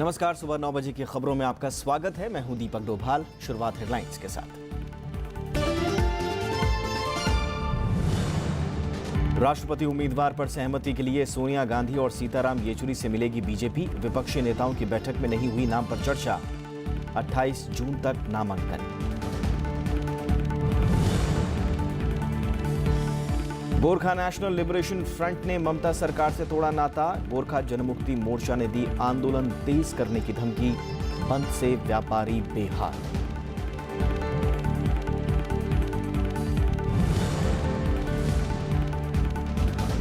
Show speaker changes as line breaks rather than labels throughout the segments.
नमस्कार, सुबह 9 बजे की खबरों में आपका स्वागत है। मैं हूं दीपक डोभाल। शुरुआत हेडलाइंस के साथ। राष्ट्रपति उम्मीदवार पर सहमति के लिए सोनिया गांधी और सीताराम येचुरी से मिलेगी बीजेपी। विपक्षी नेताओं की बैठक में नहीं हुई नाम पर चर्चा। 28 जून तक नामांकन। गोरखा नेशनल लिबरेशन फ्रंट ने ममता सरकार से तोड़ा नाता। गोरखा जनमुक्ति मोर्चा ने दी आंदोलन तेज करने की धमकी। बंद से व्यापारी बेहाल।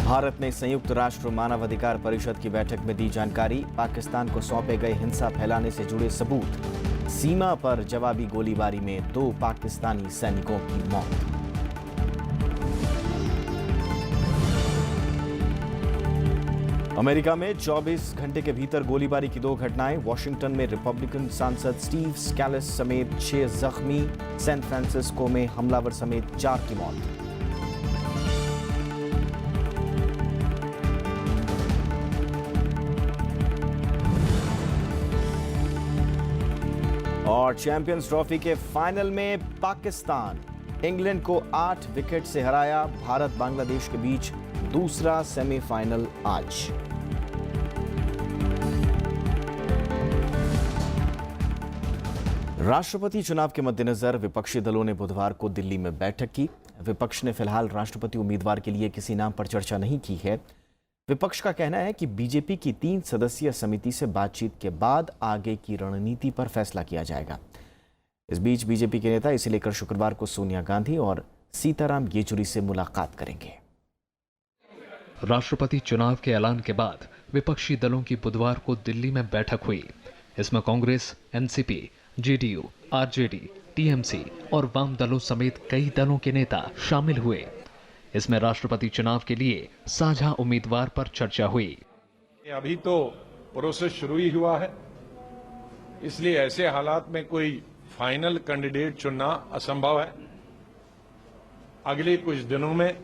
भारत ने संयुक्त राष्ट्र मानवाधिकार परिषद की बैठक में दी जानकारी। पाकिस्तान को सौंपे गए हिंसा फैलाने से जुड़े सबूत। सीमा पर जवाबी गोलीबारी में 2 पाकिस्तानी सैनिकों की मौत। अमेरिका में 24 घंटे के भीतर गोलीबारी की 2 घटनाएं। वॉशिंगटन में रिपब्लिकन सांसद स्टीव स्कैलिस समेत 6 जख्मी। सैन फ्रांसिस्को में हमलावर समेत 4 की मौत। और चैंपियंस ट्रॉफी के फाइनल में पाकिस्तान इंग्लैंड को 8 विकेट से हराया। भारत बांग्लादेश के बीच दूसरा सेमीफाइनल आज। राष्ट्रपति चुनाव के मद्देनजर विपक्षी दलों ने बुधवार को दिल्ली में बैठक की। विपक्ष ने फिलहाल राष्ट्रपति उम्मीदवार के लिए किसी नाम पर चर्चा नहीं की है। विपक्ष का कहना है कि बीजेपी की 3 सदस्यीय समिति से बातचीत के बाद आगे की रणनीति पर फैसला किया जाएगा। इस बीच बीजेपी के नेता इसे लेकर शुक्रवार को सोनिया गांधी और सीताराम येचुरी से मुलाकात करेंगे।
राष्ट्रपति चुनाव के ऐलान के बाद विपक्षी दलों की बुधवार को दिल्ली में बैठक हुई। इसमें Congress, NCP, JDU, RJD, TMC और वाम दलों समेत कई दलों के नेता शामिल हुए। इसमें राष्ट्रपति चुनाव के लिए साझा उम्मीदवार पर चर्चा हुई।
अभी तो प्रोसेस शुरू ही हुआ है, इसलिए ऐसे हालात में कोई फाइनल कैंडिडेट चुनना असंभव है। अगले कुछ दिनों में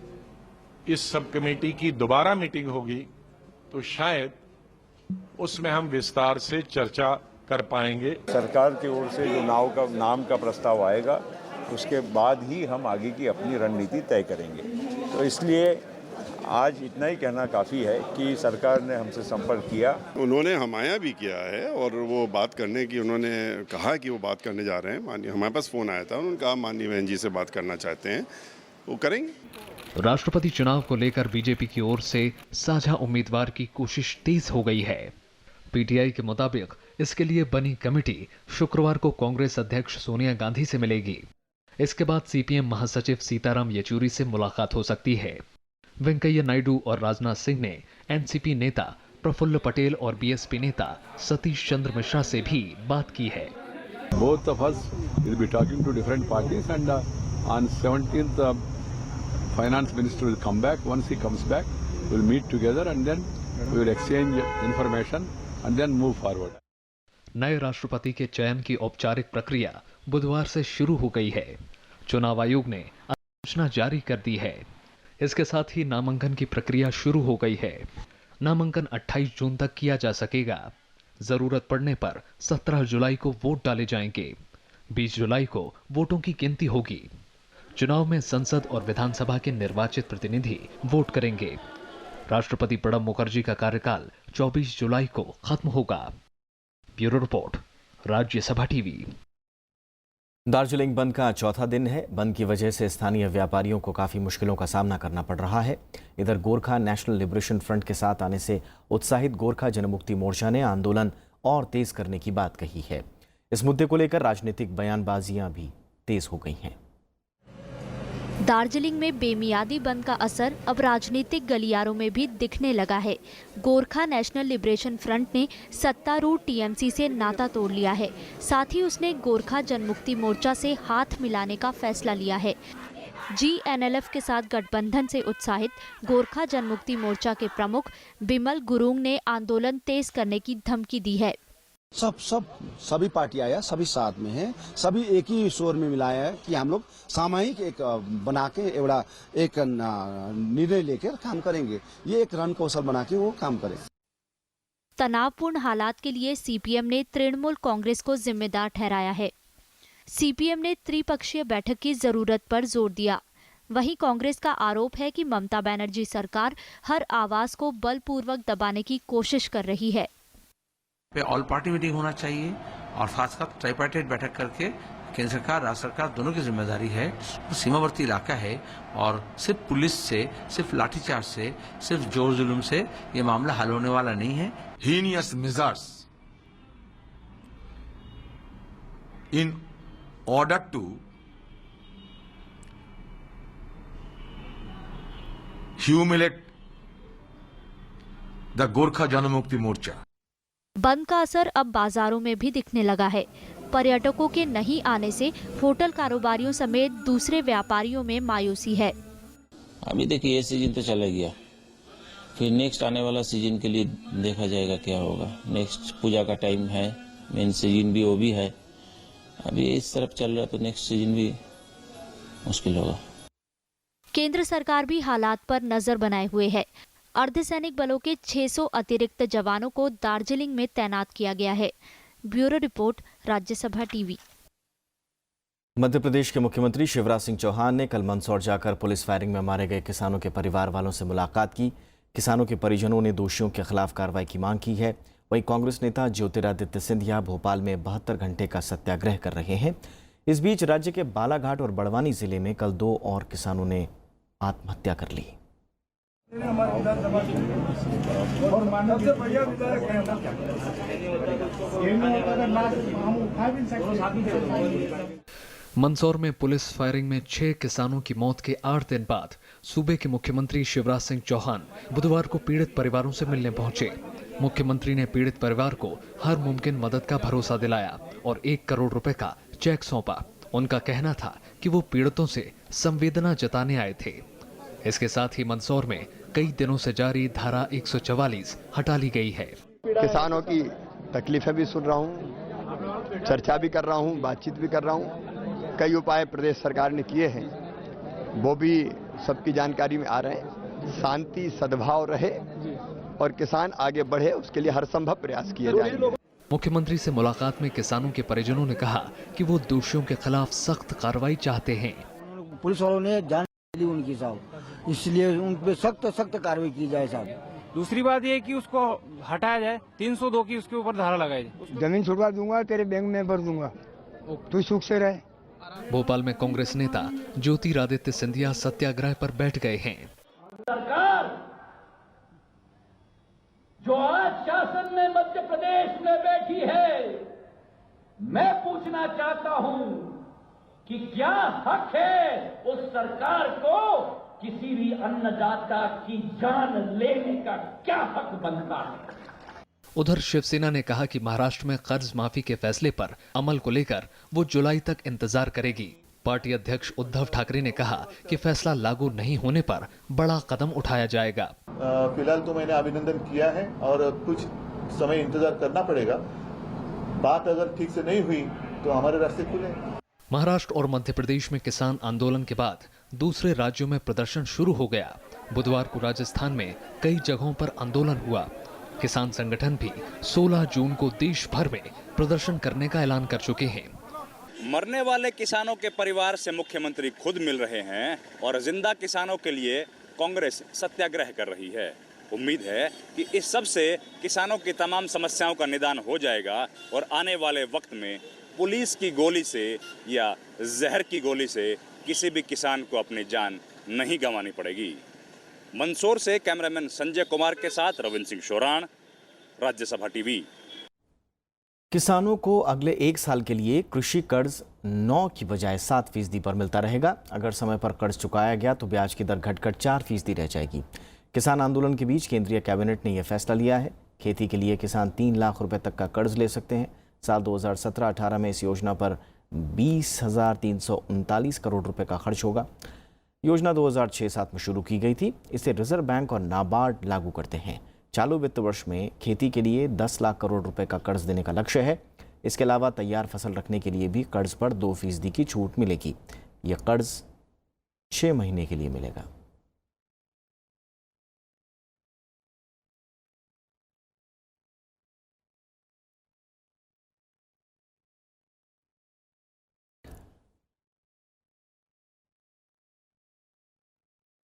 इस सब कमेटी की दोबारा मीटिंग होगी, तो शायद उसमें हम विस्तार से चर्चा कर पाएंगे।
सरकार की ओर से जो नाम का प्रस्ताव आएगा, उसके बाद ही हम आगे की अपनी रणनीति तय करेंगे। तो इसलिए आज इतना ही कहना काफ़ी है कि सरकार ने हमसे संपर्क किया।
उन्होंने हमाया भी किया है और वो बात करने की उन्होंने कहा कि वो बात करने जा रहे हैं। माननीय हमारे पास फ़ोन आया था, उन्होंने कहा माननीय बहन जी से बात करना चाहते हैं, वो करेंगे।
राष्ट्रपति चुनाव को लेकर बीजेपी की ओर से साझा उम्मीदवार की कोशिश तेज हो गई है। पीटीआई के मुताबिक इसके लिए बनी कमेटी शुक्रवार को कांग्रेस अध्यक्ष सोनिया गांधी से मिलेगी। इसके बाद सीपीएम महासचिव सीताराम येचुरी से मुलाकात हो सकती है। वेंकैया नायडू और राजनाथ सिंह ने एनसीपी नेता प्रफुल्ल पटेल और बीएसपी नेता सतीश चंद्र मिश्रा से भी बात की है।
Both of us will be talking to different parties and on 17th finance minister will come back. Once he comes back, we'll meet together and then we will exchange information and then move forward.
नए राष्ट्रपति के चयन की औपचारिक प्रक्रिया बुधवार से शुरू हो गई है। चुनाव आयोग ने अधिसूचना जारी कर दी है। इसके साथ ही नामांकन की प्रक्रिया शुरू हो गई है। नामांकन 28 जून तक किया जा सकेगा। जरूरत पड़ने पर 17 जुलाई को वोट डाले जाएंगे। 20 जुलाई को वोटों की गिनती होगी। चुनाव में संसद और विधानसभा के निर्वाचित प्रतिनिधि वोट करेंगे। राष्ट्रपति प्रणब मुखर्जी का कार्यकाल 24 जुलाई को खत्म होगा। Bureau report, Rajya Sabha TV.
Darjeeling बंद का चौथा दिन है। बंद की वजह से स्थानीय व्यापारियों को काफ़ी मुश्किलों का सामना करना पड़ रहा है। इधर गोरखा नेशनल लिबरेशन फ्रंट के साथ आने से उत्साहित गोरखा जनमुक्ति मोर्चा ने आंदोलन और तेज करने की बात कही है। इस मुद्दे को लेकर राजनीतिक बयानबाजियां भी तेज हो गई हैं।
दार्जिलिंग में बेमियादी बंद का असर अब राजनीतिक गलियारों में भी दिखने लगा है। गोरखा नेशनल लिबरेशन फ्रंट ने सत्तारूढ़ टीएमसी से नाता तोड़ लिया है। साथ ही उसने गोरखा जनमुक्ति मोर्चा से हाथ मिलाने का फैसला लिया है। जीएनएलएफ के साथ गठबंधन से उत्साहित गोरखा जनमुक्ति मोर्चा के प्रमुख बिमल गुरुंग ने आंदोलन तेज करने की धमकी दी है।
सभी पार्टी आया, सभी साथ में हैं, सभी एक ही शोर में मिलाया है कि हम लोग सामूहिक एक बना के एक निर्णय लेकर काम करेंगे। ये एक रण कौशल बना के वो काम करें।
तनावपूर्ण हालात के लिए सीपीएम ने तृणमूल कांग्रेस को जिम्मेदार ठहराया है। सीपीएम ने त्रिपक्षीय बैठक की जरूरत पर जोर दिया। वहीं कांग्रेस का आरोप है कि ममता बनर्जी सरकार हर आवाज को बलपूर्वक दबाने की कोशिश कर रही है।
ऑल पार्टी मीटिंग होना चाहिए और साथ साथ ट्राइपार्टाइट बैठक करके केंद्र सरकार राज्य सरकार दोनों की जिम्मेदारी है। सीमावर्ती इलाका है और सिर्फ पुलिस से, सिर्फ लाठीचार्ज से, सिर्फ जोर जुलूम से ये मामला हल होने वाला नहीं है।
heinous measures in order to humiliate the Gorkha Janamukti Morcha.
बंद का असर अब बाजारों में भी दिखने लगा है। पर्यटकों के नहीं आने से होटल कारोबारियों समेत दूसरे व्यापारियों में मायूसी है।
अभी देखिए ये सीजन तो चला गया, फिर नेक्स्ट आने वाला सीजन के लिए देखा जाएगा क्या होगा। नेक्स्ट पूजा का टाइम है, मेन सीजन भी वो भी है। अभी इस तरफ चल रहा तो नेक्स्ट सीजन भी मुश्किल होगा।
केंद्र सरकार भी हालात पर नजर बनाए हुए है। अर्धसैनिक बलों के 600 अतिरिक्त जवानों को दार्जिलिंग में तैनात किया गया है। Bureau report, Rajya Sabha TV.
Madhya Pradesh के मुख्यमंत्री शिवराज सिंह चौहान ने कल मंदसौर जाकर पुलिस फायरिंग में मारे गए किसानों के परिवार वालों से मुलाकात की। किसानों के परिजनों ने दोषियों के खिलाफ कार्रवाई की मांग की है। वहीं कांग्रेस नेता ज्योतिरादित्य सिंधिया भोपाल में 72 घंटे का सत्याग्रह कर रहे हैं। इस बीच राज्य के बालाघाट और बड़वानी जिले में कल 2 और किसानों ने आत्महत्या कर ली।
मंदसौर में पुलिस फायरिंग में 6 किसानों की मौत के 8 दिन बाद सूबे के मुख्यमंत्री शिवराज सिंह चौहान बुधवार को पीड़ित परिवारों से मिलने पहुंचे। मुख्यमंत्री ने पीड़ित परिवार को हर मुमकिन मदद का भरोसा दिलाया और 1 करोड़ रुपए का चेक सौंपा। उनका कहना था कि वो पीड़ितों से संवेदना जताने आए थे। इसके साथ ही मंदसौर में कई दिनों से जारी धारा 144 हटा ली गई है।
किसानों की तकलीफें भी सुन रहा हूं, चर्चा भी कर रहा हूं, बातचीत भी कर रहा हूं। कई उपाय प्रदेश सरकार ने किए हैं, वो भी सबकी जानकारी में आ रहे हैं। शांति सद्भाव रहे और किसान आगे बढ़े, उसके लिए हर संभव प्रयास किए जाएंगे।
मुख्यमंत्री से मुलाकात में किसानों के परिजनों ने कहा कि वो दोषियों के खिलाफ सख्त कार्रवाई चाहते हैं।
पुलिस वालों ने जान ली उनकी साहब, इसलिए उन पे सख्त कार्रवाई की जाए साहब।
दूसरी बात ये कि उसको हटाया जाए, 302 की उसके ऊपर धारा लगाई जाए।
जमीन छुड़वा दूंगा, तेरे बैंक में भर दूंगा, तू सुख से रहे।
भोपाल में कांग्रेस नेता ज्योतिरादित्य सिंधिया सत्याग्रह पर बैठ गए हैं।
सरकार जो आज शासन में मध्य प्रदेश में बैठी है, मैं पूछना चाहता हूं कि क्या हक है उस सरकार को किसी भी अन्नदाता की जान लेने का? क्या हक बनता है?
उधर शिवसेना ने कहा कि महाराष्ट्र में कर्ज माफी के फैसले पर अमल को लेकर वो जुलाई तक इंतजार करेगी। पार्टी अध्यक्ष उद्धव ठाकरे ने कहा कि फैसला लागू नहीं होने पर बड़ा कदम उठाया जाएगा।
फिलहाल तो मैंने अभिनंदन किया है और कुछ समय इंतजार करना पड़ेगा। बात अगर ठीक से नहीं हुई तो हमारे रास्ते खुले।
महाराष्ट्र और मध्य प्रदेश में किसान आंदोलन के बाद दूसरे राज्यों में प्रदर्शन शुरू हो गया। बुधवार को राजस्थान में कई जगहों पर आंदोलन हुआ। किसान संगठन भी 16 जून को देश भर में प्रदर्शन करने का ऐलान कर चुके हैं।
मरने वाले किसानों के परिवार से मुख्यमंत्री खुद मिल रहे हैं और जिंदा किसानों के लिए कांग्रेस सत्याग्रह कर रही है। उम्मीद है कि इस सब से किसानों की तमाम समस्याओं का निदान हो जाएगा और आने वाले वक्त में पुलिस की गोली से या जहर की गोली से किसी भी किसान को अपनी जान नहीं गंवानी पड़ेगी। मंदसौर से कैमरामैन संजय कुमार के साथ रविंद्र सिंह शोराण, राज्यसभा टीवी।
किसानों को अगले 1 साल के लिए कृषि कर्ज 9 की बजाय 7% पर मिलता रहेगा। अगर समय पर कर्ज चुकाया गया तो ब्याज की दर घटकर 4% रह जाएगी। किसान आंदोलन के बीच केंद्रीय कैबिनेट ने यह फैसला लिया है। खेती के लिए किसान 3 लाख रुपए तक का कर्ज ले सकते हैं। साल 2017-18 में इस योजना पर 20,339 करोड़ रुपए का खर्च होगा। योजना 2006-07 में शुरू की गई थी। इसे रिजर्व बैंक और नाबार्ड लागू करते हैं। चालू वित्त वर्ष में खेती के लिए 10 लाख करोड़ रुपए का कर्ज देने का लक्ष्य है। इसके अलावा तैयार फसल रखने के लिए भी कर्ज पर 2% की छूट मिलेगी। यह कर्ज 6 महीने के लिए मिलेगा।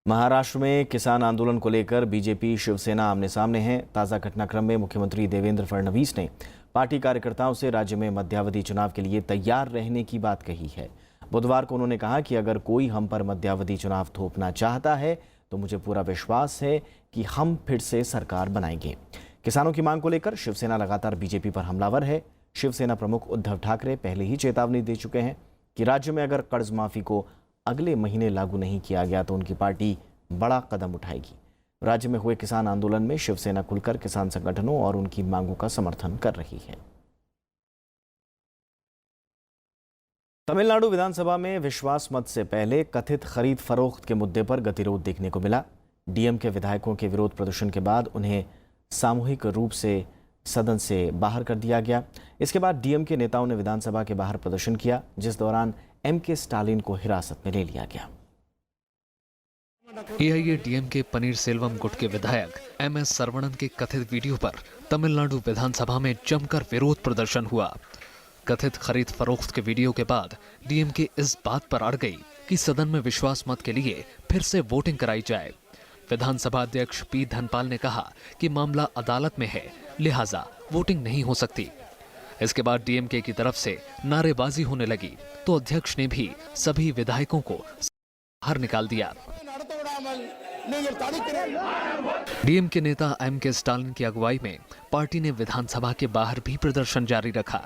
महाराष्ट्र में किसान आंदोलन को लेकर बीजेपी शिवसेना आमने सामने हैं। ताज़ा घटनाक्रम में मुख्यमंत्री देवेंद्र फडणवीस ने पार्टी कार्यकर्ताओं से राज्य में मध्यावधि चुनाव के लिए तैयार रहने की बात कही है। बुधवार को उन्होंने कहा कि अगर कोई हम पर मध्यावधि चुनाव थोपना चाहता है तो मुझे पूरा विश्वास है कि हम फिर से सरकार बनाएंगे। किसानों की मांग को लेकर शिवसेना लगातार बीजेपी पर हमलावर है। शिवसेना प्रमुख उद्धव ठाकरे पहले ही चेतावनी दे चुके हैं कि राज्य में अगर कर्ज माफी को अगले महीने लागू नहीं किया गया तो उनकी पार्टी बड़ा कदम उठाएगी। राज्य में हुए किसान आंदोलन में शिवसेना खुलकर किसान संगठनों और उनकी मांगों का समर्थन कर रही है। तमिलनाडु विधानसभा में विश्वास मत से पहले कथित खरीद फरोख्त के मुद्दे पर गतिरोध देखने को मिला। डीएम के विधायकों के विरोध प्रदर्शन के बाद उन्हें सामूहिक रूप से सदन से बाहर कर दिया गया। इसके बाद डीएम के नेताओं ने विधानसभा के बाहर प्रदर्शन किया, जिस दौरान एमके स्टालिन को हिरासत में ले लिया गया।
एआईएडीएम के पनीर सेल्वम गुट के विधायक एमएस सरवणन के कथित वीडियो पर तमिलनाडु विधानसभा में जमकर विरोध प्रदर्शन हुआ। कथित खरीद फरोख्त के वीडियो के बाद डीएमके इस बात पर अड़ गई कि सदन में विश्वास मत के लिए फिर से वोटिंग कराई जाए। विधानसभा अध्यक्ष पी धनपाल ने कहा कि मामला अदालत में है, लिहाजा वोटिंग नहीं हो सकती। इसके बाद डीएमके की तरफ से नारेबाजी होने लगी तो अध्यक्ष ने भी सभी विधायकों को बाहर निकाल दिया। डीएमके नेता एमके स्टालिन की अगुवाई में पार्टी ने विधानसभा के बाहर भी प्रदर्शन जारी रखा।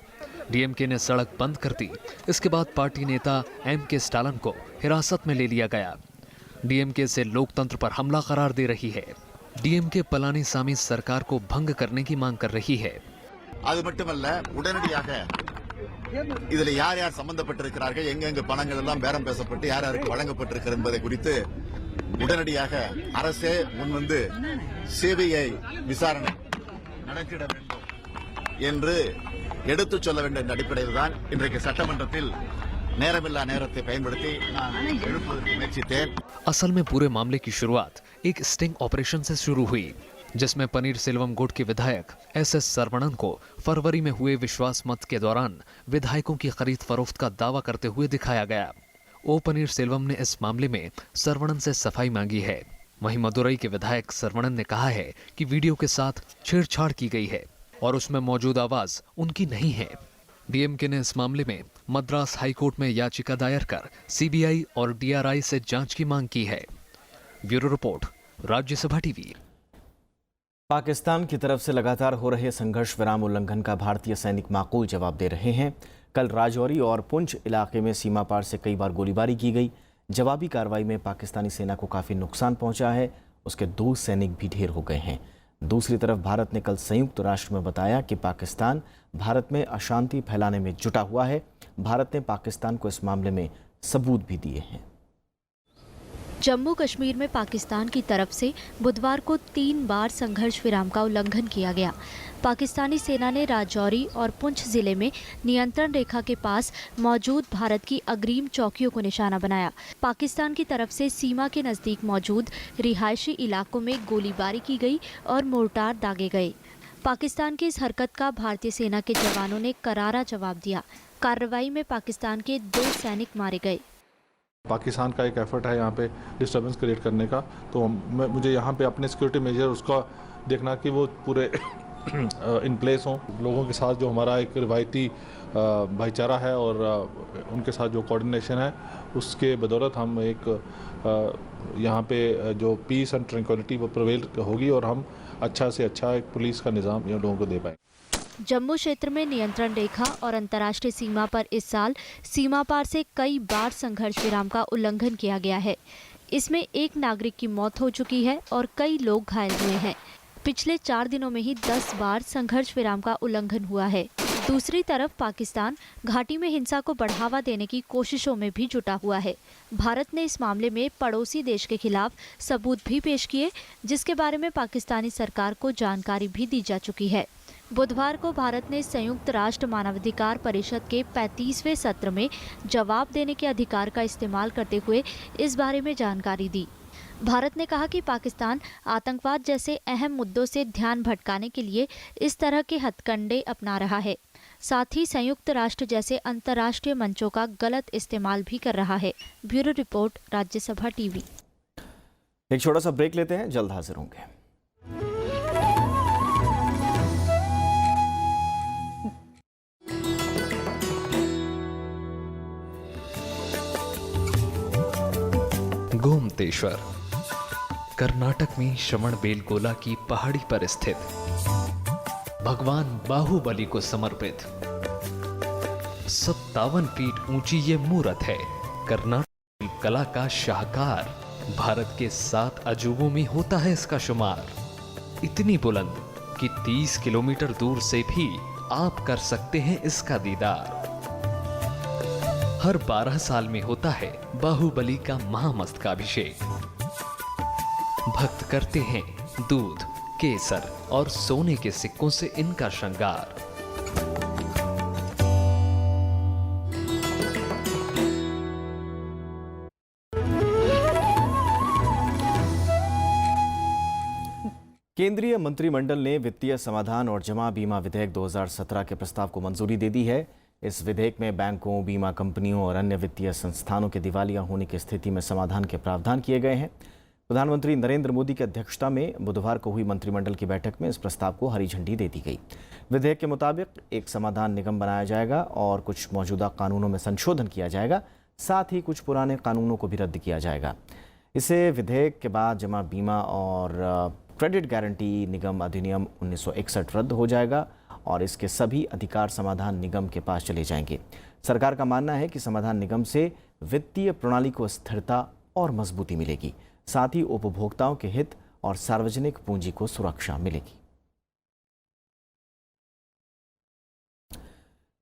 डीएमके ने सड़क बंद कर दी। इसके बाद पार्टी नेता एमके स्टालिन को हिरासत में ले लिया गया। डीएमके से लोकतंत्र पर हमला करार दे रही है। डीएमके पलानीसामी सरकार को भंग करने की मांग कर रही है।
அது மட்டுமல்ல, உடனடியாக இதில் யார் யார் சம்பந்தப்பட்டிருக்கிறார்கள், எங்கெங்க பணங்கள் எல்லாம் பேரம் பேசப்பட்டு யார் யாருக்கு வழங்கப்பட்டிருக்கிறது என்பதை குறித்து உடனடியாக அரசே முன்வந்து சிபிஐ விசாரணை நடத்திட வேண்டும் என்று எடுத்துச் சொல்ல வேண்டும் என்ற அடிப்படையில் தான் இன்றைக்கு சட்டமன்றத்தில் நேரமில்லா நேரத்தை பயன்படுத்தி நான் எழுப்புவதற்கு முயற்சித்தேன்।
असल में पूरे मामले की शुरुआत एक स्टिंग ऑपरेशन से शुरू हुई, जिसमें पनीर सेल्वम गुट के विधायक एसएस सरवणन को फरवरी में हुए विश्वास मत के दौरान विधायकों की खरीद फरोख्त का दावा करते हुए दिखाया गया। ओ पनीर सेल्वम ने इस मामले में सरवणन से सफाई मांगी है। वहीं मदुरई के विधायक सरवणन ने कहा है कि वीडियो के साथ छेड़छाड़ की गई है और उसमें मौजूद आवाज उनकी नहीं है। डीएमके ने इस मामले में मद्रास हाईकोर्ट में याचिका दायर कर सीबीआई और डीआरआई से जांच की मांग की है। Bureau report, Rajya Sabha TV.
Pakistan की तरफ से लगातार हो रहे संघर्ष विराम उल्लंघन का भारतीय सैनिक माकूल जवाब दे रहे हैं। कल राजौरी और पुंछ इलाके में सीमा पार से कई बार गोलीबारी की गई। जवाबी कार्रवाई में पाकिस्तानी सेना को काफ़ी नुकसान पहुंचा है। उसके 2 सैनिक भी ढेर हो गए हैं। दूसरी तरफ भारत ने कल संयुक्त राष्ट्र में बताया कि पाकिस्तान भारत में अशांति फैलाने में जुटा हुआ है। भारत ने पाकिस्तान को इस मामले में सबूत भी दिए हैं।
जम्मू कश्मीर में पाकिस्तान की तरफ से बुधवार को 3 बार संघर्ष विराम का उल्लंघन किया गया। पाकिस्तानी सेना ने राजौरी और पुंछ जिले में नियंत्रण रेखा के पास मौजूद भारत की अग्रिम चौकियों को निशाना बनाया। पाकिस्तान की तरफ से सीमा के नज़दीक मौजूद रिहायशी इलाकों में गोलीबारी की गई और मोर्टार दागे गए। पाकिस्तान की इस हरकत का भारतीय सेना के जवानों ने करारा जवाब दिया। कार्रवाई में पाकिस्तान के 2 सैनिक मारे गए।
पाकिस्तान का एक एफर्ट है यहाँ पे डिस्टर्बेंस क्रिएट करने का, तो मुझे यहाँ पे अपने सिक्योरिटी मेजर उसका देखना कि वो पूरे इन प्लेस हों। लोगों के साथ जो हमारा एक रिवायती भाईचारा है और उनके साथ जो कोऑर्डिनेशन है, उसके बदौलत हम एक यहाँ पे जो पीस एंड ट्रैंक्विलिटी वो प्रिवेल होगी और हम अच्छा से अच्छा एक पुलिस का निज़ाम यहाँ लोगों को दे पाएंगे।
जम्मू क्षेत्र में नियंत्रण रेखा और अंतर्राष्ट्रीय सीमा पर इस साल सीमा पार से कई बार संघर्ष विराम का उल्लंघन किया गया है। इसमें एक नागरिक की मौत हो चुकी है और कई लोग घायल हुए हैं। पिछले 4 दिनों में ही 10 बार संघर्ष विराम का उल्लंघन हुआ है। दूसरी तरफ पाकिस्तान घाटी में हिंसा को बढ़ावा देने की कोशिशों में भी जुटा हुआ है। भारत ने इस मामले में पड़ोसी देश के खिलाफ सबूत भी पेश किए, जिसके बारे में पाकिस्तानी सरकार को जानकारी भी दी जा चुकी है। बुधवार को भारत ने संयुक्त राष्ट्र मानवाधिकार परिषद के 35वें सत्र में जवाब देने के अधिकार का इस्तेमाल करते हुए इस बारे में जानकारी दी। भारत ने कहा कि पाकिस्तान आतंकवाद जैसे अहम मुद्दों से ध्यान भटकाने के लिए इस तरह के हथकंडे अपना रहा है। साथ ही संयुक्त राष्ट्र जैसे अंतर्राष्ट्रीय मंचों का गलत इस्तेमाल भी कर रहा है। Bureau report, Rajya Sabha TV.
एक छोटा सा ब्रेक लेते हैं, जल्द हाजिर होंगे।
गोमतेश्वर कर्नाटक में श्रवणबेलगोला की पहाड़ी पर स्थित भगवान बाहुबली को समर्पित 57 फीट ऊंची ये मूर्त है। कर्नाटक कला का शाहकार, भारत के 7 अजूबों में होता है इसका शुमार। इतनी बुलंद कि 30 किलोमीटर दूर से भी आप कर सकते हैं इसका दीदार। हर 12 साल में होता है बाहुबली का महामस्तकाभिषेक। भक्त करते हैं दूध, केसर और सोने के सिक्कों से इनका श्रृंगार।
केंद्रीय मंत्रिमंडल ने वित्तीय समाधान और जमा बीमा विधेयक 2017 के प्रस्ताव को मंजूरी दे दी है। इस विधेयक में बैंकों, बीमा कंपनियों और अन्य वित्तीय संस्थानों के दिवालिया होने की स्थिति में समाधान के प्रावधान किए गए हैं। प्रधानमंत्री नरेंद्र मोदी की अध्यक्षता में बुधवार को हुई मंत्रिमंडल की बैठक में इस प्रस्ताव को हरी झंडी दे दी गई। विधेयक के मुताबिक एक समाधान निगम बनाया जाएगा और कुछ मौजूदा कानूनों में संशोधन किया जाएगा। साथ ही कुछ पुराने कानूनों को भी रद्द किया जाएगा। इसे विधेयक के बाद जमा बीमा और क्रेडिट गारंटी निगम अधिनियम 1961 रद्द हो जाएगा और इसके सभी अधिकार समाधान निगम के पास चले जाएंगे। सरकार का मानना है कि समाधान निगम से वित्तीय प्रणाली को स्थिरता और मजबूती मिलेगी, साथ ही उपभोक्ताओं के हित और सार्वजनिक पूंजी को सुरक्षा मिलेगी।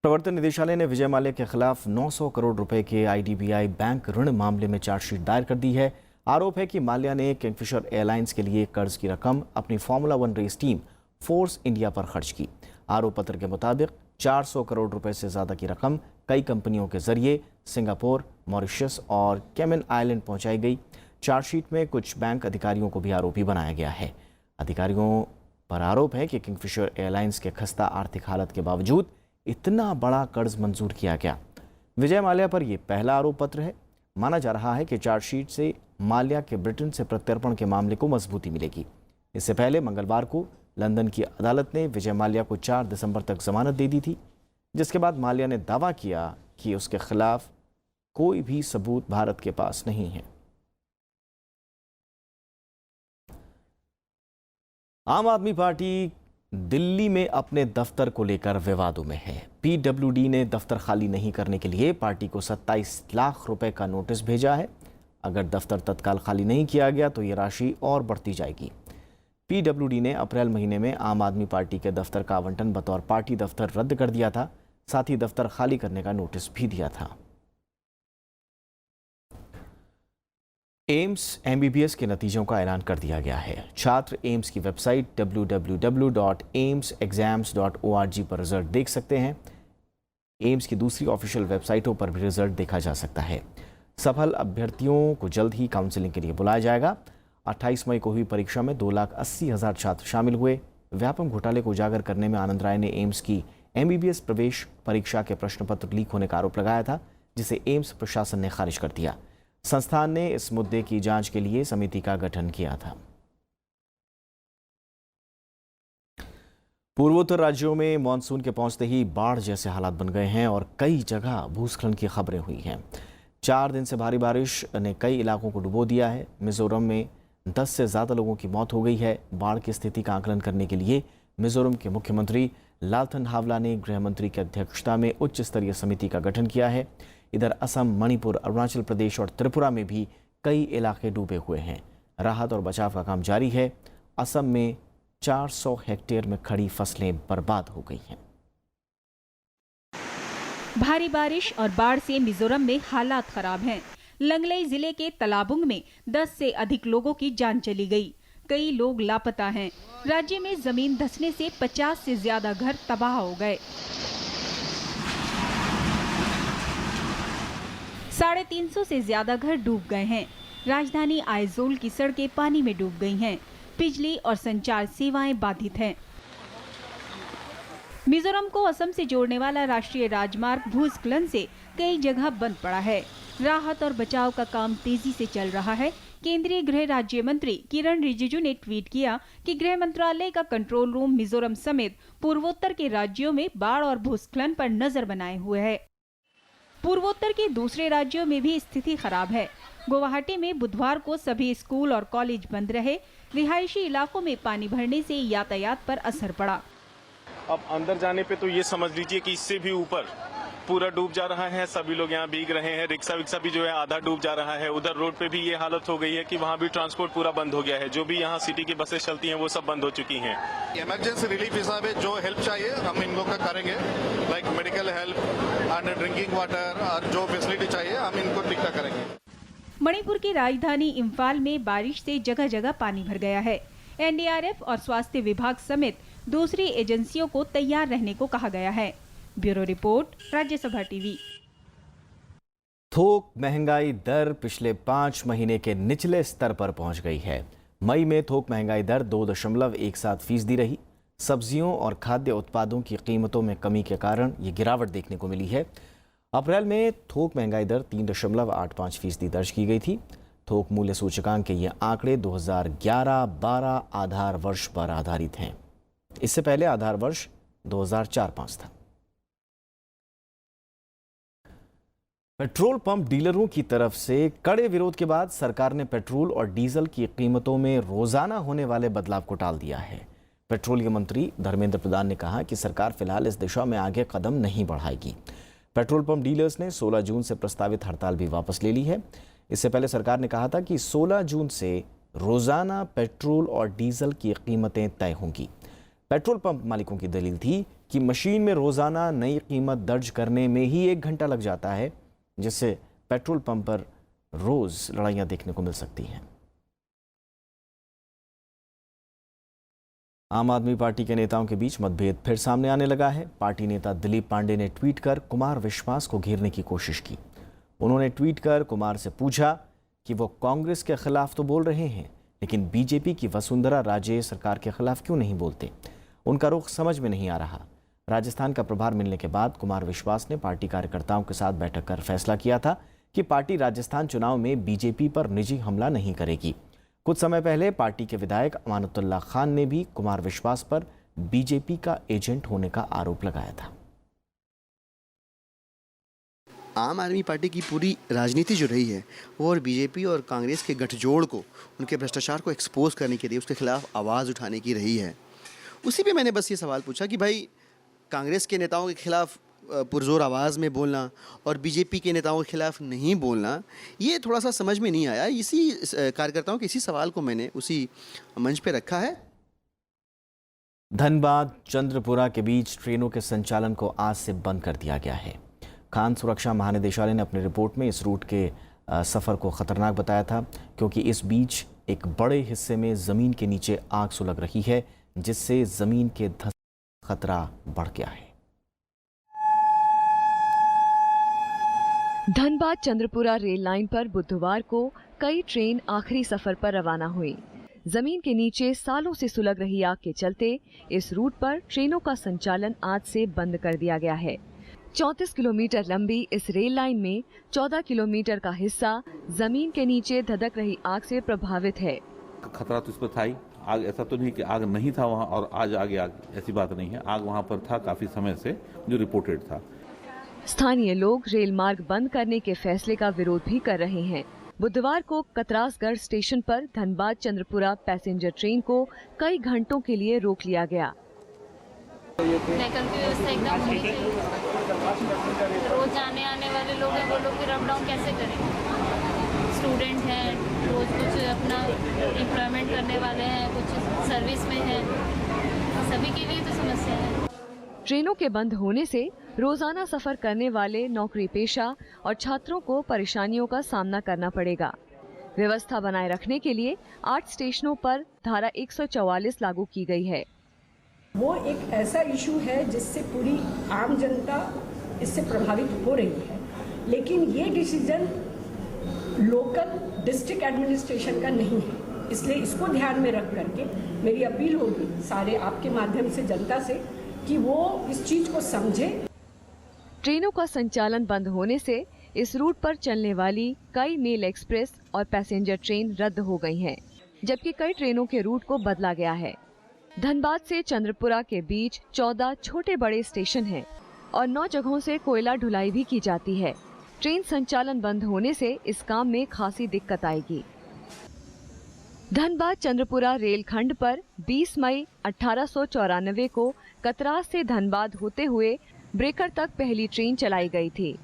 प्रवर्तन निदेशालय ने विजय माल्या के खिलाफ 900 करोड़ रुपए के IDBI बैंक ऋण मामले में चार्जशीट दायर कर दी है। आरोप है कि माल्या ने किंगफिशर एयरलाइंस के लिए कर्ज की रकम अपनी formula 1 race team Force India पर खर्च की। आरोप पत्र के मुताबिक 400 करोड़ रुपए से ज्यादा की रकम कई कंपनियों के जरिए सिंगापुर, मॉरिशस और कैमन आइलैंड पहुंचाई गई। चार्जशीट में कुछ बैंक अधिकारियों को भी आरोपी बनाया गया है। अधिकारियों पर आरोप है कि किंगफिशर एयरलाइंस के खस्ता आर्थिक हालत के बावजूद इतना बड़ा कर्ज मंजूर किया गया। विजय माल्या पर यह पहला आरोप पत्र है। माना जा रहा है कि चार्जशीट से माल्या के ब्रिटेन से प्रत्यर्पण के मामले को मजबूती मिलेगी। इससे पहले मंगलवार को लंदन की अदालत ने विजय माल्या को 4 दिसंबर तक जमानत दे दी थी, जिसके बाद माल्या ने दावा किया कि उसके खिलाफ कोई भी सबूत भारत के पास नहीं है। आम आदमी पार्टी दिल्ली में अपने दफ्तर को लेकर विवादों में है। PWD ने दफ्तर खाली नहीं करने के लिए पार्टी को 27 लाख रुपए का नोटिस भेजा है। अगर दफ्तर तत्काल खाली नहीं किया गया तो ये राशि और बढ़ती जाएगी। PWD ने अप्रैल महीने में आम आदमी पार्टी के दफ्तर का आवंटन बतौर पार्टी दफ्तर रद्द कर दिया था। साथ ही दफ्तर खाली करने का नोटिस भी दिया था। एम्स MBBS के नतीजों का ऐलान कर दिया गया है। छात्र एम्स की वेबसाइट www.aimsexams.org पर रिजल्ट देख सकते हैं। एम्स की दूसरी ऑफिशियल वेबसाइटों पर भी रिजल्ट देखा जा सकता है। सफल अभ्यर्थियों को जल्द ही काउंसलिंग के लिए बुलाया जाएगा। 28 मई को हुई परीक्षा में 2,80,000 छात्र शामिल हुए। व्यापम घोटाले को उजागर करने में आनंद राय ने एम्स की MBBS प्रवेश परीक्षा के प्रश्न पत्र लीक होने का आरोप लगाया था, जिसे एम्स प्रशासन ने खारिज कर दिया। संस्थान ने इस मुद्दे की जांच के लिए समिति का गठन किया था। पूर्वोत्तर राज्यों में मानसून के पहुंचते ही बाढ़ जैसे हालात बन गए हैं और कई जगह भूस्खलन की खबरें हुई हैं। 4 दिन से भारी बारिश ने कई इलाकों को डुबो दिया है। मिजोरम में 10 से ज़्यादा लोगों की मौत हो गई है। बाढ़ की स्थिति का आकलन करने के लिए मिजोरम के मुख्यमंत्री लालथनहावला ने गृह मंत्री की अध्यक्षता में उच्च स्तरीय समिति का गठन किया है। इधर असम, मणिपुर, अरुणाचल प्रदेश और त्रिपुरा में भी कई इलाके डूबे हुए हैं। राहत और बचाव का काम जारी है। असम में 400 हेक्टेयर में खड़ी फसलें बर्बाद हो गई हैं।
भारी बारिश और बाढ़ से मिजोरम में हालात खराब हैं। लंगलेई जिले के तलाबुंग में 10 से अधिक लोगों की जान चली गई। कई लोग लापता हैं। राज्य में जमीन धंसने से 50 से ज्यादा घर तबाह हो गए। 350 से ज्यादा घर डूब गए हैं। राजधानी आइजोल की सड़कें पानी में डूब गई हैं। बिजली और संचार सेवाएं बाधित हैं। मिजोरम को असम से जोड़ने वाला राष्ट्रीय राजमार्ग भूस्खलन से कई जगह बंद पड़ा है। राहत और बचाव का काम तेजी से चल रहा है। केंद्रीय गृह राज्य मंत्री किरण रिजिजू ने ट्वीट किया कि गृह मंत्रालय का कंट्रोल रूम मिजोरम समेत पूर्वोत्तर के राज्यों में बाढ़ और भूस्खलन पर नजर बनाए हुए है। पूर्वोत्तर के दूसरे राज्यों में भी स्थिति खराब है। गुवाहाटी में बुधवार को सभी स्कूल और कॉलेज बंद रहे। रिहायशी इलाकों में पानी भरने से यातायात पर असर पड़ा।
अब अंदर जाने पे तो ये समझ लीजिए कि इससे भी ऊपर पूरा डूब जा रहा है। सभी लोग यहाँ भीग रहे हैं। रिक्शा विक्सा भी जो है आधा डूब जा रहा है। उधर रोड पे भी ये हालत हो गई है कि वहाँ भी ट्रांसपोर्ट पूरा बंद हो गया है। जो भी यहाँ सिटी की बसें चलती हैं वो सब बंद हो चुकी हैं।
इमरजेंसी रिलीफ हिसाब है, जो हेल्प चाहिए हम इन लोग का करेंगे, like medical help and drinking water और जो फैसिलिटी चाहिए हम इनको टिकटा करेंगे।
मणिपुर की राजधानी इम्फाल में बारिश से जगह जगह पानी भर गया है। एनडीआरएफ और स्वास्थ्य विभाग समेत दूसरी एजेंसियों को तैयार रहने को कहा गया है। Bureau report, Rajya Sabha TV.
थोक महंगाई दर पिछले 5 महीने के निचले स्तर पर पहुंच गई है। मई में थोक महंगाई दर 2.17% रही। सब्जियों और खाद्य उत्पादों की कीमतों में कमी के कारण ये गिरावट देखने को मिली है। अप्रैल में थोक महंगाई दर 3.85% दर्ज की गई थी। थोक मूल्य सूचकांक के ये आंकड़े 2011-12 आधार वर्ष पर आधारित हैं। इससे पहले आधार वर्ष 2004-05 था। पेट्रोल पंप डीलरों की तरफ से कड़े विरोध के बाद सरकार ने पेट्रोल और डीजल की कीमतों में रोजाना होने वाले बदलाव को टाल दिया है। पेट्रोलियम मंत्री धर्मेंद्र प्रधान ने कहा कि सरकार फिलहाल इस दिशा में आगे कदम नहीं बढ़ाएगी। पेट्रोल पंप डीलर्स ने 16 जून से प्रस्तावित हड़ताल भी वापस ले ली है। इससे पहले सरकार ने कहा था कि 16 जून से रोजाना पेट्रोल और डीजल की कीमतें तय होंगी। पेट्रोल पंप मालिकों की दलील थी कि मशीन में रोजाना नई कीमत दर्ज करने में ही 1 घंटा लग जाता है, जिससे पेट्रोल पंप पर रोज लड़ाइयां देखने को मिल सकती हैं। आम आदमी पार्टी के नेताओं के बीच मतभेद फिर सामने आने लगा है। पार्टी नेता दिलीप पांडे ने ट्वीट कर कुमार विश्वास को घेरने की कोशिश की। उन्होंने ट्वीट कर कुमार से पूछा कि वो कांग्रेस के खिलाफ तो बोल रहे हैं, लेकिन बीजेपी की वसुंधरा राजे सरकार के खिलाफ क्यों नहीं बोलते? उनका रुख समझ में नहीं आ रहा। राजस्थान का प्रभार मिलने के बाद कुमार विश्वास ने पार्टी कार्यकर्ताओं के साथ बैठक कर फैसला किया था कि पार्टी राजस्थान चुनाव में बीजेपी पर निजी हमला नहीं करेगी। कुछ समय पहले पार्टी के विधायक अमानुल्लाह खान ने भी कुमार विश्वास पर बीजेपी का एजेंट होने का आरोप लगाया था।
आम आदमी पार्टी की पूरी राजनीति जो रही है वो और बीजेपी और कांग्रेस के गठजोड़ को, उनके भ्रष्टाचार को एक्सपोज करने के लिए, उसके खिलाफ आवाज़ उठाने की रही है। उसी पे मैंने बस ये सवाल पूछा कि भाई कांग्रेस के नेताओं के खिलाफ पुरजोर आवाज़ में बोलना और बीजेपी के नेताओं के खिलाफ नहीं बोलना, ये थोड़ा सा समझ में नहीं आया। इसी कार्यकर्ताओं के इसी सवाल को मैंने उसी मंच पे रखा है।
धनबाद चंद्रपुरा के बीच ट्रेनों के संचालन को आज से बंद कर दिया गया है। खान सुरक्षा महानिदेशालय ने अपनी रिपोर्ट में इस रूट के सफ़र को ख़तरनाक बताया था, क्योंकि इस बीच एक बड़े हिस्से में ज़मीन के नीचे आग सुलग रही है, जिससे ज़मीन के धंस खतरा बढ़ गया है।
धनबाद चंद्रपुरा रेल लाइन पर बुधवार को कई ट्रेन आखिरी सफर पर रवाना हुई। जमीन के नीचे सालों से सुलग रही आग के चलते इस रूट पर ट्रेनों का संचालन आज से बंद कर दिया गया है। 34 किलोमीटर लंबी इस रेल लाइन में 14 किलोमीटर का हिस्सा जमीन के नीचे धधक रही आग से प्रभावित है।
खतरा तो इस पर था ही। आग ऐसा तो नहीं कि आग नहीं था वहाँ और आज आगे आग, ऐसी बात नहीं है। आग वहाँ पर था काफी समय से, जो रिपोर्टेड था।
स्थानीय लोग रेल मार्ग बंद करने के फैसले का विरोध भी कर रहे हैं। बुधवार को कतरासगढ़ स्टेशन पर धनबाद चंद्रपुरा पैसेंजर ट्रेन को कई घंटों के लिए रोक लिया गया।
व्हीकल की व्यवस्था एकदम होनी चाहिए। रोज आने वाले लोग हैं, वो लोग फिर अप डाउन कैसे करेंगे? स्टूडेंट हैं, रोज कुछ अपना एम्प्लॉयमेंट करने वाले हैं, कुछ सर्विस में हैं, सभी के लिए तो समस्या है।
ट्रेनों के बंद होने से रोजाना सफर करने वाले नौकरी पेशा और छात्रों को परेशानियों का सामना करना पड़ेगा। व्यवस्था बनाए रखने के लिए 8 स्टेशनों पर धारा 144 लागू की गई है।
वो एक ऐसा इशू है जिससे पूरी आम जनता इससे प्रभावित हो रही है, लेकिन ये डिसीजन लोकल डिस्ट्रिक्ट एडमिनिस्ट्रेशन का नहीं है। इसलिए इसको ध्यान में रख करके मेरी अपील होगी सारे आपके माध्यम से जनता से कि वो इस चीज को समझे।
ट्रेनों का संचालन बंद होने से इस रूट पर चलने वाली कई मेल एक्सप्रेस और पैसेंजर ट्रेन रद्द हो गई हैं, जबकि कई ट्रेनों के रूट को बदला गया है। धनबाद से चंद्रपुरा के बीच 14 छोटे बड़े स्टेशन हैं और 9 जगहों से कोयला ढुलाई भी की जाती है। ट्रेन संचालन बंद होने से इस काम में खासी दिक्कत आएगी। धनबाद चंद्रपुरा रेलखंड पर 20 मई 1894 को कतरास से धनबाद होते हुए ब्रेकर तक पहली ट्रेन चलाई गई थी।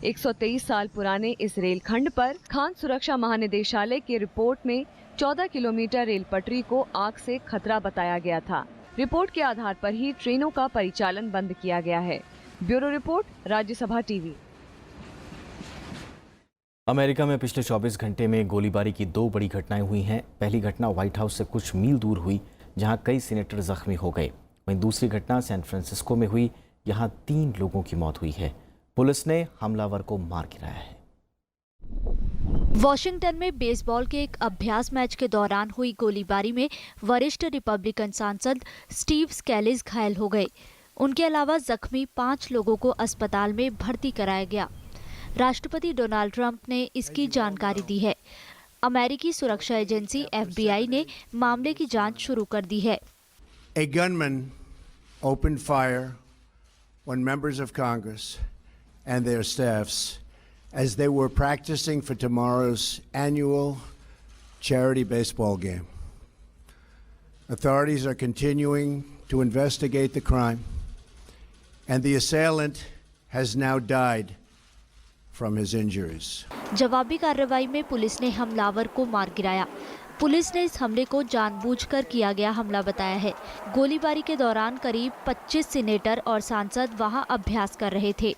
123 साल पुराने इस रेलखंड पर खान सुरक्षा महानिदेशालय की रिपोर्ट में 14 किलोमीटर रेल पटरी को आग से खतरा बताया गया था। रिपोर्ट के आधार पर ही ट्रेनों का परिचालन बंद किया गया है। Bureau report, Rajya Sabha TV.
America में पिछले 24 घंटे में गोलीबारी की 2 बड़ी घटनाएं हुई हैं। पहली घटना व्हाइट हाउस से कुछ मील दूर हुई, जहां कई सीनेटर जख्मी हो गए। वहीं दूसरी घटना सैन फ्रांसिस्को में हुई, यहां 3 लोगों की मौत हुई है। पुलिस ने हमलावर को मार गिराया है।
वॉशिंगटन में बेसबॉल के एक अभ्यास मैच के दौरान हुई गोलीबारी में वरिष्ठ रिपब्लिकन सांसद स्टीव स्कैलिस घायल हो गए। उनके अलावा जख्मी 5 लोगों को अस्पताल में भर्ती कराया गया। राष्ट्रपति डोनाल्ड ट्रंप ने इसकी जानकारी दी है। अमेरिकी सुरक्षा एजेंसी FBI ने मामले की जांच शुरू कर दी है।
A gunman opened fire on members of Congress and their staffs as they were practicing for tomorrow's annual charity baseball game. Authorities are continuing to investigate the crime, and the assailant has now died from his injuries.
जवाबी कार्रवाई में police ने हमलावर को मार गिराया। Police ने इस हमले को जानबूझकर किया गया हमला बताया है। गोलीबारी के दौरान करीब 25 सीनेटर और सांसद वहां अभ्यास कर रहे थे।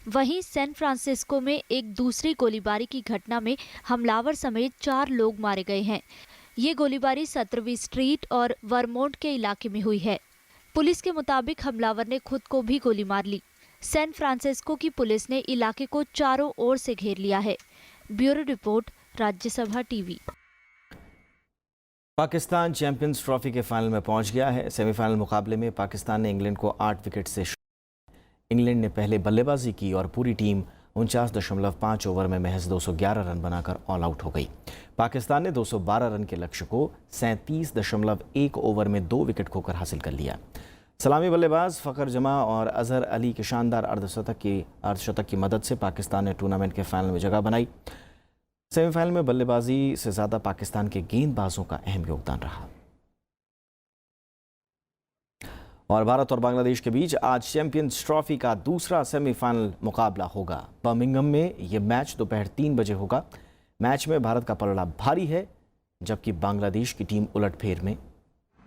वहीं सैन फ्रांसिस्को में एक दूसरी गोलीबारी की घटना में हमलावर समेत 4 लोग मारे गए हैं। ये गोलीबारी 17वीं स्ट्रीट और वर्मोंट के इलाके में हुई है। पुलिस के मुताबिक हमलावर ने खुद को भी गोली मार ली। सैन फ्रांसिस्को की पुलिस ने इलाके को चारों ओर से घेर लिया है। Bureau report, Rajya Sabha TV.
Pakistan champions trophy के फाइनल में पहुंच गया है। सेमीफाइनल मुकाबले में पाकिस्तान ने इंग्लैंड को 8 विकेट से। इंग्लैंड ने पहले बल्लेबाजी की और पूरी टीम 49.5 ओवर में महज 211 रन बनाकर ऑल आउट हो गई। पाकिस्तान ने 212 रन के लक्ष्य को 37.1 ओवर में 2 विकेट खोकर हासिल कर लिया। सलामी बल्लेबाज फ़खर जमा और अजहर अली के शानदार अर्धशतक की मदद से पाकिस्तान ने टूर्नामेंट के फाइनल में जगह बनाई। सेमीफाइनल में बल्लेबाजी से ज़्यादा पाकिस्तान के गेंदबाजों का अहम योगदान रहा। और भारत और बांग्लादेश के बीच आज चैंपियंस ट्रॉफी का दूसरा सेमीफाइनल मुकाबला होगा। बर्मिंघम में ये मैच दोपहर 3 बजे होगा। मैच में भारत का पलड़ा भारी है, जबकि बांग्लादेश की टीम उलटफेर में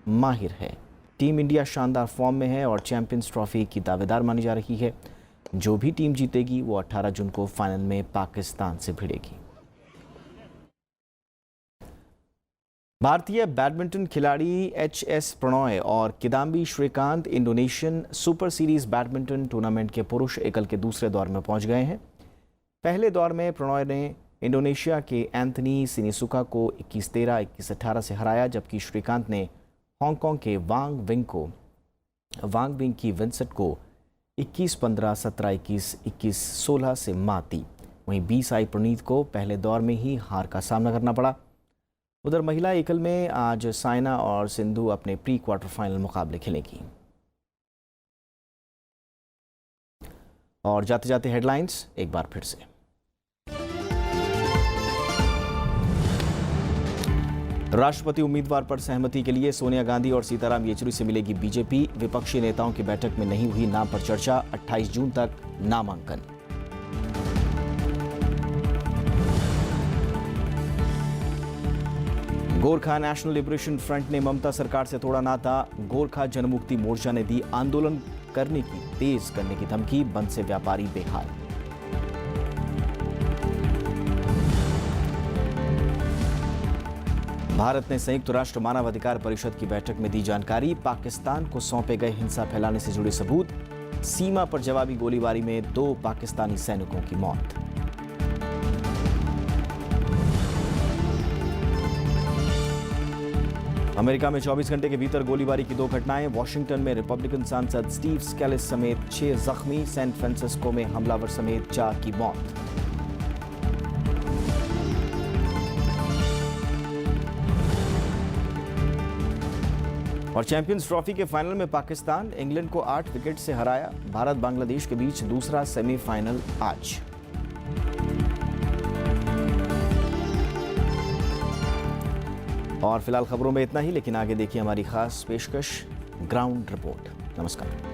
माहिर है। टीम इंडिया शानदार फॉर्म में है और चैंपियंस ट्रॉफी की दावेदार मानी जा रही है। जो भी टीम जीतेगी वो 18 जून को फाइनल में पाकिस्तान से भिड़ेगी। भारतीय बैडमिंटन खिलाड़ी HS प्रणॉय और Kidambi Srikanth Indonesian super series badminton tournament के पुरुष एकल के दूसरे दौर में पहुंच गए हैं। पहले दौर में प्रणॉय ने इंडोनेशिया के एंथनी सिनिसुका को 21-13, 21-18 से हराया, जबकि श्रीकांत ने हांगकांग के वांग विंग की विंसेंट को 21-15, 17-21, 21-16 से मात दी। वहीं 20 साई प्रणीत को पहले दौर में ही हार का सामना करना पड़ा। उधर महिला एकल में आज साइना और सिंधु अपने प्री क्वार्टर फाइनल मुकाबले खेलेंगी। और जाते जाते हेडलाइंस एक बार फिर से। राष्ट्रपति उम्मीदवार पर सहमति के लिए सोनिया गांधी और सीताराम येचुरी से मिलेगी बीजेपी। विपक्षी नेताओं की बैठक में नहीं हुई नाम पर चर्चा। 28 जून तक नामांकन। गोरखा नेशनल लिबरेशन फ्रंट ने ममता सरकार से तोड़ा नाता। गोरखा जनमुक्ति मोर्चा ने दी आंदोलन करने की तेज करने की धमकी। बंद से व्यापारी बेहाल। भारत ने संयुक्त राष्ट्र मानवाधिकार परिषद की बैठक में दी जानकारी। पाकिस्तान को सौंपे गए हिंसा फैलाने से जुड़े सबूत। सीमा पर जवाबी गोलीबारी में 2 पाकिस्तानी सैनिकों की मौत। अमेरिका में 24 घंटे के भीतर गोलीबारी की 2 घटनाएं। वॉशिंगटन में रिपब्लिकन सांसद स्टीव स्कैलिस समेत 6 जख्मी। सैन फ्रांसिस्को में हमलावर समेत 4 की मौत। और चैंपियंस ट्रॉफी के फाइनल में पाकिस्तान इंग्लैंड को 8 विकेट से हराया। भारत बांग्लादेश के बीच दूसरा सेमीफाइनल आज। और फिलहाल खबरों में इतना ही, लेकिन आगे देखिए हमारी खास पेशकश ग्राउंड रिपोर्ट। नमस्कार।